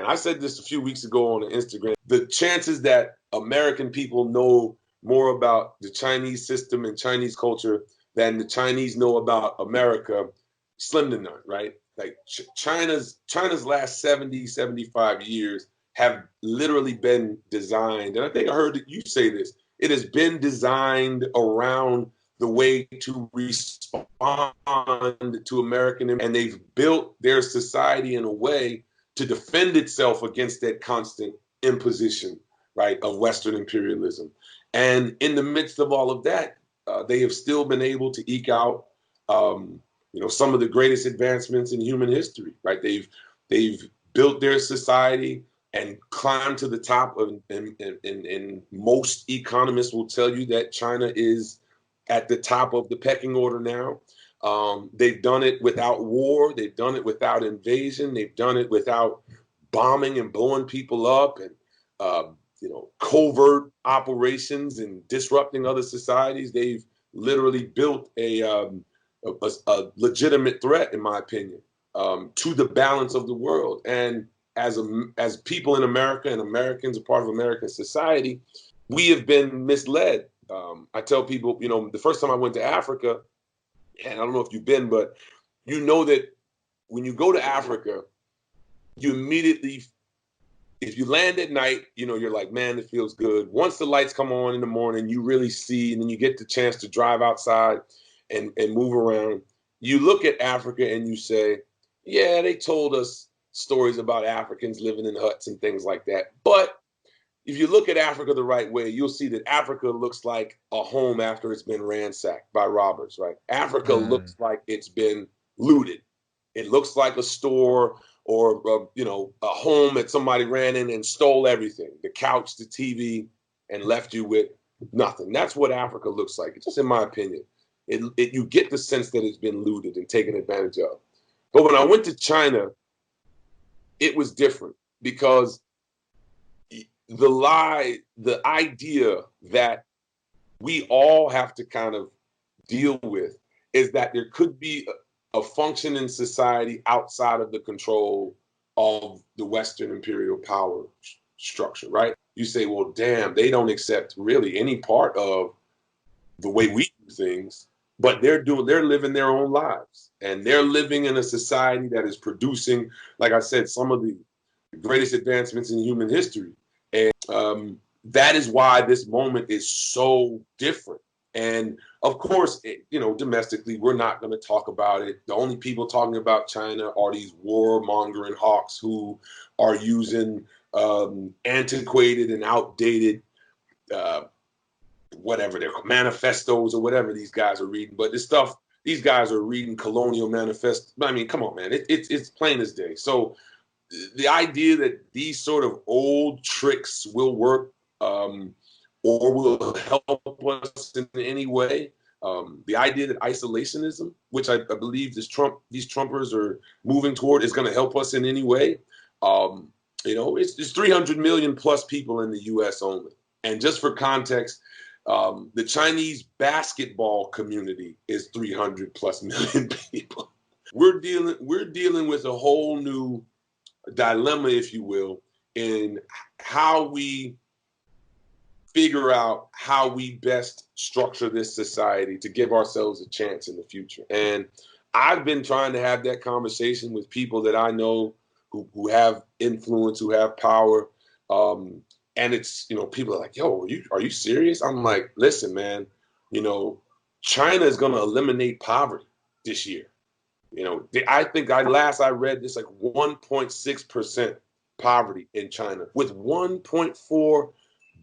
and I said this a few weeks ago on Instagram, the chances that American people know more about the Chinese system and Chinese culture than the Chinese know about America, slim to none, right? Like China's last 70, 75 years have literally been designed, and I think I heard you say this, it has been designed around the way to respond to American, and they've built their society in a way to defend itself against that constant imposition, right, of Western imperialism. And in the midst of all of that, they have still been able to eke out, some of the greatest advancements in human history, right? They've built their society and climbed to the top of, and most economists will tell you that China is at the top of the pecking order now. They've done it without war. They've done it without invasion. They've done it without bombing and blowing people up and, covert operations and disrupting other societies. They've literally built a legitimate threat, in my opinion, to the balance of the world. And as people in America and Americans, a part of American society, we have been misled. I tell people, the first time I went to Africa, and I don't know if you've been, but you know that when you go to Africa, you immediately, if you land at night, you're like, man, it feels good. Once the lights come on in the morning, you really see, and then you get the chance to drive outside and move around. You look at Africa and you say, yeah, they told us stories about Africans living in huts and things like that. But if you look at Africa the right way, you'll see that Africa looks like a home after it's been ransacked by robbers, right? Africa looks like it's been looted. It looks like a store or, a home that somebody ran in and stole everything, the couch, the TV, and left you with nothing. That's what Africa looks like, just in my opinion. You get the sense that it's been looted and taken advantage of. But when I went to China, it was different because the idea that we all have to kind of deal with is that there could be a functioning society outside of the control of the Western imperial power structure, right? You say, well, damn, they don't accept really any part of the way we do things, but they're living their own lives, and they're living in a society that is producing, like I said, some of the greatest advancements in human history. And that is why this moment is so different. And of course, domestically, we're not going to talk about it. The only people talking about China are these warmongering hawks who are using antiquated and outdated, whatever they're manifestos or whatever these guys are reading. But these guys are reading colonial manifesto. I mean, come on, man, it's plain as day. So the idea that these sort of old tricks will work or will help us in any way, the idea that isolationism, which I believe these Trumpers are moving toward, is going to help us in any way. It's 300 million plus people in the U.S. only. And just for context, the Chinese basketball community is 300 plus million people. We're dealing with a whole new dilemma, if you will, in how we figure out how we best structure this society to give ourselves a chance in the future. And I've been trying to have that conversation with people that I know who have influence, who have power. And it's, people are like, yo, are you serious? I'm like, listen, man, China is going to eliminate poverty this year. I think last I read this, like 1.6% poverty in China with 1.4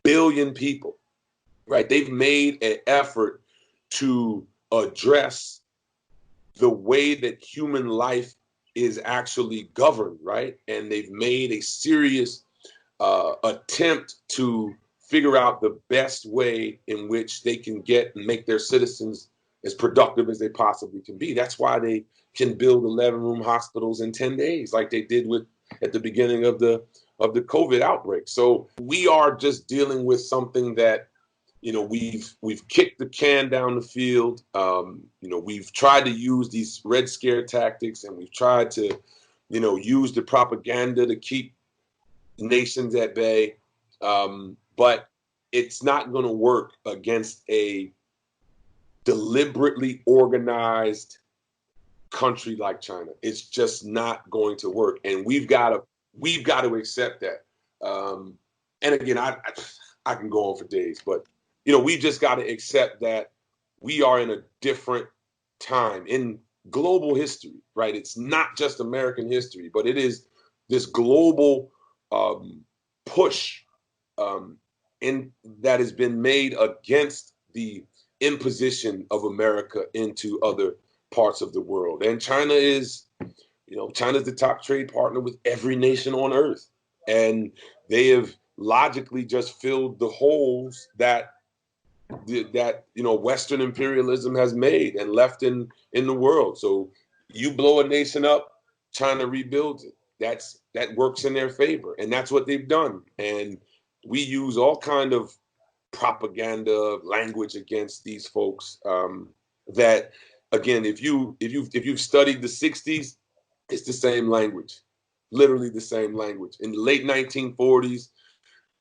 billion people, right? They've made an effort to address the way that human life is actually governed, right? And they've made a serious attempt to figure out the best way in which they can get and make their citizens as productive as they possibly can be. That's why they can build 11-room hospitals in 10 days, like they did at the beginning of the COVID outbreak. So we are just dealing with something that, we've kicked the can down the field. We've tried to use these Red Scare tactics, and we've tried to, use the propaganda to keep nations at bay, but it's not going to work against a deliberately organized country like China. It's just not going to work, and we've got to accept that. And again, I can go on for days, but we just got to accept that we are in a different time in global history, right? It's not just American history, but it is this global push that has been made against the imposition of America into other parts of the world. And China is, China's the top trade partner with every nation on earth. And they have logically just filled the holes that Western imperialism has made and left in the world. So you blow a nation up, China rebuilds it. That works in their favor, and that's what they've done. And we use all kind of propaganda language against these folks. That again, if you've studied the '60s, it's the same language, literally the same language. In the late 1940s,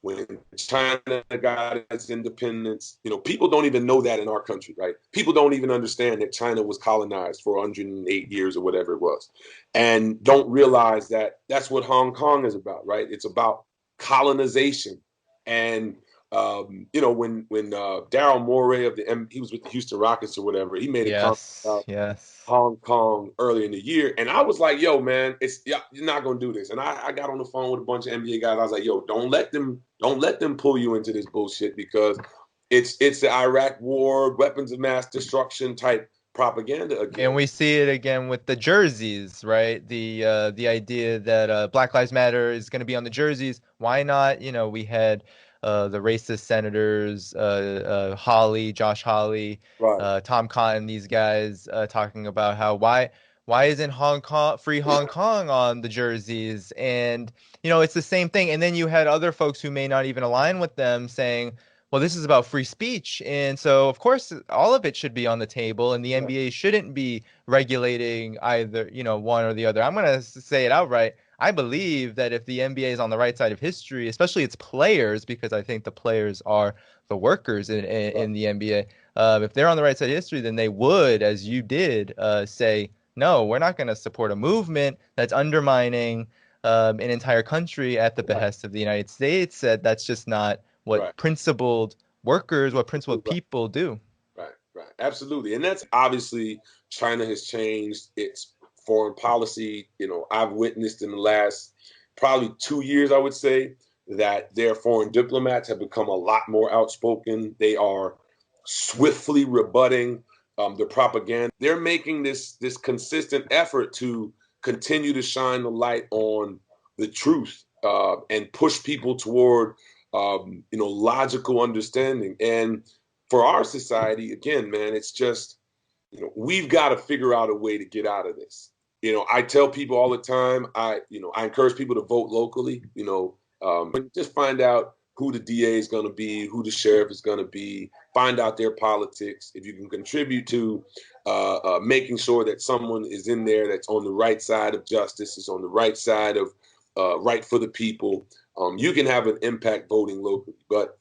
when China got its independence, people don't even know that in our country, right? People don't even understand that China was colonized for 108 years or whatever it was, and don't realize that that's what Hong Kong is about, right? It's about colonization. And when Daryl Morey he was with the Houston Rockets or whatever, he made a comment Yes, about yes. Hong Kong earlier in the year, and I was like, "Yo, man, you're not gonna do this." And I got on the phone with a bunch of NBA guys. I was like, "Yo, don't let them pull you into this bullshit, because it's the Iraq War, weapons of mass destruction type propaganda And again." we see it again with the jerseys, right? The idea that Black Lives Matter is going to be on the jerseys. Why not? We had the racist senators, Josh Hawley, Right, Tom Cotton, these guys talking about how why isn't free Hong Kong on the jerseys? And it's the same thing. And then you had other folks who may not even align with them saying, well, this is about free speech. And so, of course, all of it should be on the table, and the right, NBA shouldn't be regulating either, one or the other. I'm going to say it outright. I believe that if the NBA is on the right side of history, especially its players, because I think the players are the workers right, in the NBA, if they're on the right side of history, then they would, as you did, say, no, we're not going to support a movement that's undermining an entire country at the right, behest of the United States. That's just not right, what principled workers, what principled right, people do. right, right. Absolutely, and that's obviously China has changed its foreign policy. I've witnessed in the last probably 2 years, I would say, that their foreign diplomats have become a lot more outspoken. They are swiftly rebutting the propaganda. They're making this consistent effort to continue to shine the light on the truth, and push people toward logical understanding. And for our society, again, man, it's just we've got to figure out a way to get out of this. I tell people all the time, I encourage people to vote locally. Just find out who the DA is going to be, who the sheriff is going to be, find out their politics. If you can contribute to making sure that someone is in there that's on the right side of justice, is on the right side of right for the people, you can have an impact voting locally. But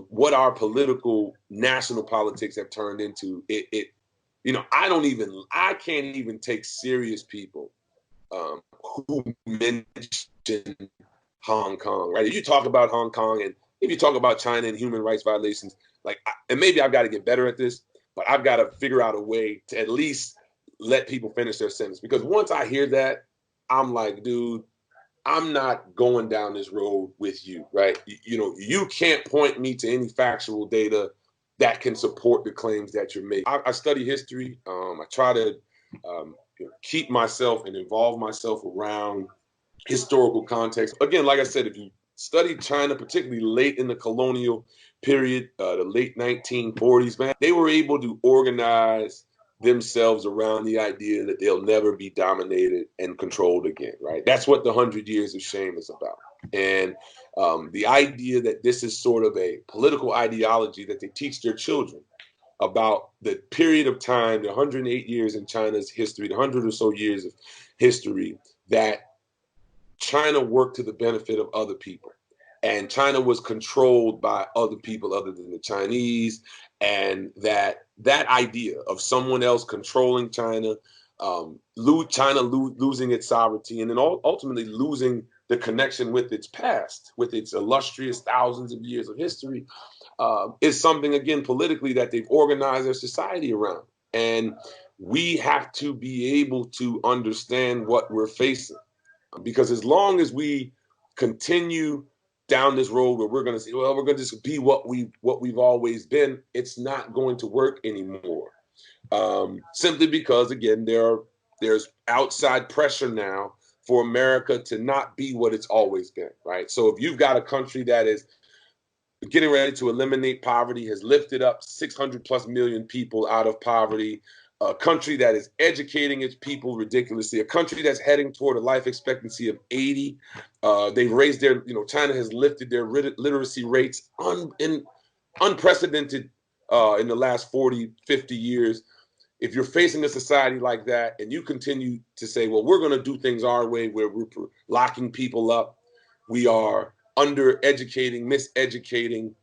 what our political national politics have turned into, I can't even take serious people who mention Hong Kong, right? If you talk about Hong Kong, and if you talk about China and human rights violations, and maybe I've got to get better at this, but I've got to figure out a way to at least let people finish their sentence. Because once I hear that, I'm like, dude, I'm not going down this road with you, right? You can't point me to any factual data that can support the claims that you're making. I study history. I try to keep myself and involve myself around historical context. Again, like I said, if you study China, particularly late in the colonial period, the late 1940s, man, they were able to organize themselves around the idea that they'll never be dominated and controlled again, right? That's what the 100 Years of Shame is about. And the idea that this is sort of a political ideology that they teach their children about the period of time, the 108 years in China's history, the 100 or so years of history, that China worked to the benefit of other people. And China was controlled by other people other than the Chinese. And that idea of someone else controlling China, losing its sovereignty, and then ultimately losing the connection with its past, with its illustrious thousands of years of history, is something, again, politically that they've organized their society around. And we have to be able to understand what we're facing. Because as long as we continue down this road where we're going to say, well, we're going to just be what we've always been, it's not going to work anymore. Simply because, again, there's outside pressure now for America to not be what it's always been, right? So if you've got a country that is getting ready to eliminate poverty, has lifted up 600 plus million people out of poverty, a country that is educating its people ridiculously, a country that's heading toward a life expectancy of 80. They've raised China has lifted their literacy rates unprecedented in the last 40, 50 years. If you're facing a society like that and you continue to say, well, we're going to do things our way, where we're locking people up, we are undereducating, miseducating,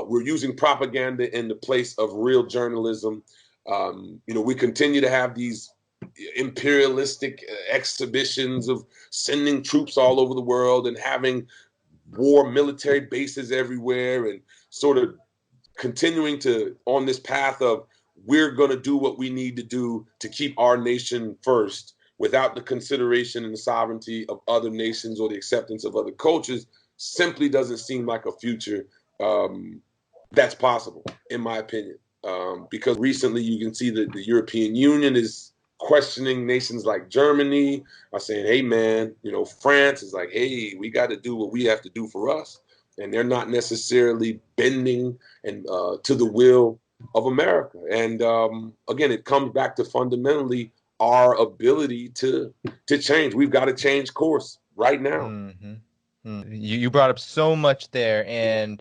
we're using propaganda in the place of real journalism. We continue to have these imperialistic exhibitions of sending troops all over the world and having war military bases everywhere, and sort of continuing to on this path of we're going to do what we need to do to keep our nation first without the consideration and the sovereignty of other nations or the acceptance of other cultures, simply doesn't seem like a future that's possible, in my opinion. Because recently you can see that the European Union is questioning nations like Germany, are saying, hey, man, France is like, hey, we got to do what we have to do for us. And they're not necessarily bending and to the will of America. And again, it comes back to fundamentally our ability to change. We've got to change course right now. Mm-hmm. You brought up so much there, and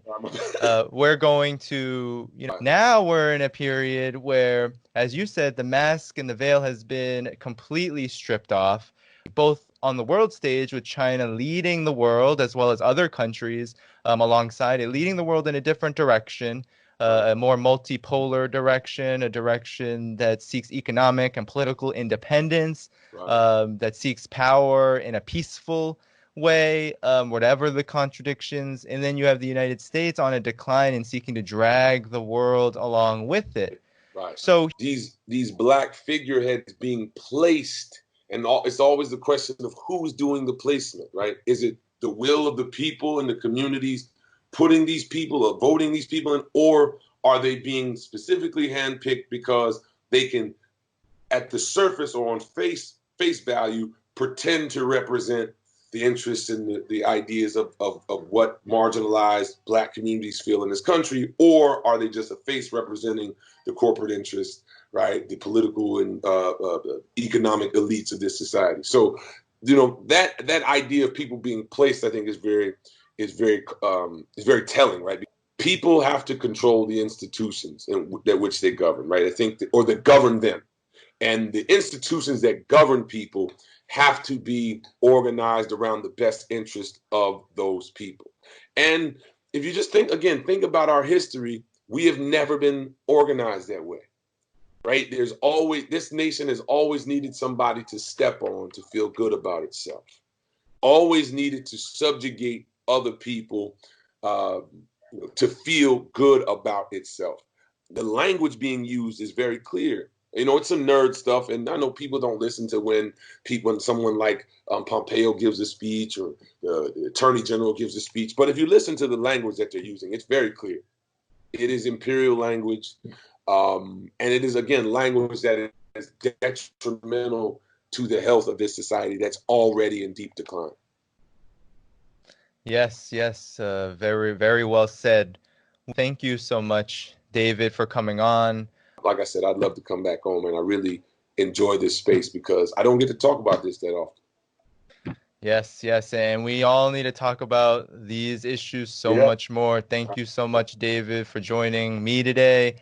we're going to, now we're in a period where, as you said, the mask and the veil has been completely stripped off, both on the world stage with China leading the world, as well as other countries alongside it, leading the world in a different direction, a more multipolar direction, a direction that seeks economic and political independence, that seeks power in a peaceful way, whatever the contradictions. And then you have the United States on a decline and seeking to drag the world along with it. Right. So these black figureheads being placed, and it's always the question of who's doing the placement, right? Is it the will of the people in the communities putting these people or voting these people in, or are they being specifically handpicked because they can, at the surface or on face value, pretend to represent the interests and the ideas of what marginalized black communities feel in this country, or are they just a face representing the corporate interests, right? The political and economic elites of this society. So, that idea of people being placed, I think, is very telling, right? People have to control the institutions that which they govern, right? I think, or that govern them. And the institutions that govern people have to be organized around the best interest of those people. And if you just think about our history, we have never been organized that way, right? This nation has always needed somebody to step on to feel good about itself, always needed to subjugate other people to feel good about itself. The language being used is very clear. It's some nerd stuff, and I know people don't listen to when someone like Pompeo gives a speech or the Attorney General gives a speech. But if you listen to the language that they're using, it's very clear. It is imperial language, and it is, again, language that is detrimental to the health of this society that's already in deep decline. Yes, very, very well said. Thank you so much, David, for coming on. Like I said, I'd love to come back home, and I really enjoy this space because I don't get to talk about this that often. Yes, and we all need to talk about these issues so much more. Thank you so much, David, for joining me today.